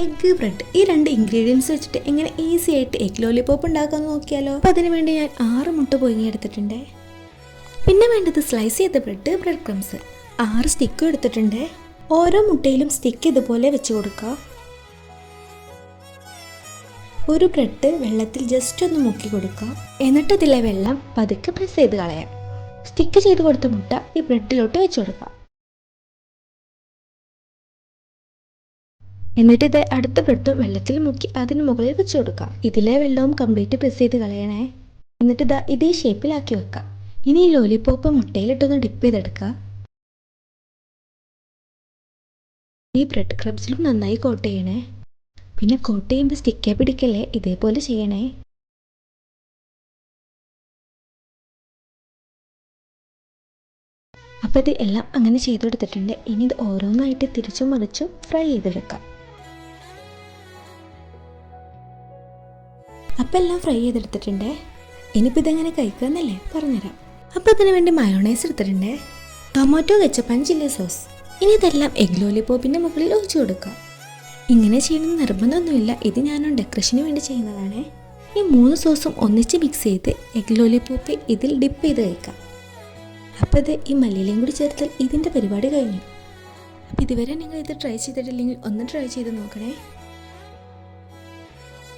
Egg, bread ഈ 2 ingredients വെച്ചിട്ട് എങ്ങനെ ഈസി ആയിട്ട് എഗ് ലോലിപോപ്പ് ഉണ്ടാക്കാമെന്ന് നോക്കിയാലോ. അപ്പോൾ അതിന് വേണ്ടി ഞാൻ 6 മുട്ട പുഴുങ്ങിയെടുത്തിട്ടുണ്ട്. പിന്നെ വേണ്ടത് സ്ലൈസ് ചെയ്ത ബ്രെഡ് ക്രംസ്, 6 സ്റ്റിക്കും എടുത്തിട്ടുണ്ട്. ഓരോ മുട്ടയിലും സ്റ്റിക്ക് ഇതുപോലെ വെച്ച് കൊടുക്കുക. ഒരു ബ്രെഡ് വെള്ളത്തിൽ ജസ്റ്റ് ഒന്ന് മുക്കി കൊടുക്കുക. എന്നിട്ട് ഇതിലെ വെള്ളം പതുക്കെ പ്രസ് ചെയ്ത് കളയാം. സ്റ്റിക്ക് ചെയ്ത് കൊടുത്ത മുട്ട ഈ ബ്രെഡിലോട്ട് വെച്ച് കൊടുക്കുക. എന്നിട്ട് ഇത് അടുത്ത ബ്രെഡ് വെള്ളത്തിൽ മുക്കി അതിന് മുകളിൽ വെച്ച് കൊടുക്കുക. ഇതിലെ വെള്ളവും കംപ്ലീറ്റ് പ്രസ് ചെയ്ത് കളയണേ. എന്നിട്ട് ഇതേ ഷേപ്പിലാക്കി വെക്കുക. ഇനി ഈ ലോലിപോപ്പ് മുട്ടയിലിട്ടൊന്ന് ഡിപ്പ് ചെയ്തെടുക്കുക. ഈ ബ്രെഡ് ക്രംസിലും നന്നായി കോട്ട് ചെയ്യണേ. പിന്നെ കോട്ട് ചെയ്യുമ്പോൾ സ്റ്റിക്കേ പിടിക്കല്ലേ, ഇതേപോലെ ചെയ്യണേ. അപ്പോൾ ഇത് എല്ലാം അങ്ങനെ ചെയ്തെടുത്തിട്ടുണ്ട്. ഇനി ഇത് ഓരോന്നായിട്ട് തിരിച്ചും മറിച്ചും ഫ്രൈ ചെയ്തെടുക്കാം. അപ്പം എല്ലാം ഫ്രൈ ചെയ്തെടുത്തിട്ടുണ്ട്. ഇനിയിപ്പോൾ ഇതെങ്ങനെ കഴിക്കാമെന്നല്ലേ പറഞ്ഞുതരാം. അപ്പോൾ അതിന് വേണ്ടി മയോണൈസ് എടുത്തിട്ടുണ്ട്, tomato ketchup and chilli sauce. ഇനി ഇതെല്ലാം എഗ് ലോലിപോപ്പിൻ്റെ മുകളിൽ ഒഴിച്ചു കൊടുക്കാം. ഇങ്ങനെ ചെയ്യണമെന്ന് നിർബന്ധമൊന്നുമില്ല, ഇത് ഞാനും ഡെക്കറേഷന് വേണ്ടി ചെയ്യുന്നതാണ്. ഈ 3 സോസും ഒന്നിച്ച് മിക്സ് ചെയ്ത് എഗ് ലോലിപോപ്പ് ഇതിൽ ഡിപ്പ് ചെയ്ത് കഴിക്കാം. അപ്പോൾ ഇത് ഈ മല്ലിയിലയും കൂടി ചേർത്താൽ ഇതിൻ്റെ പരിപാടി കഴിഞ്ഞു. അപ്പോൾ ഇതുവരെ നിങ്ങൾ ഇത് ട്രൈ ചെയ്തിട്ടില്ലെങ്കിൽ ഒന്ന് ട്രൈ ചെയ്ത് നോക്കണേ.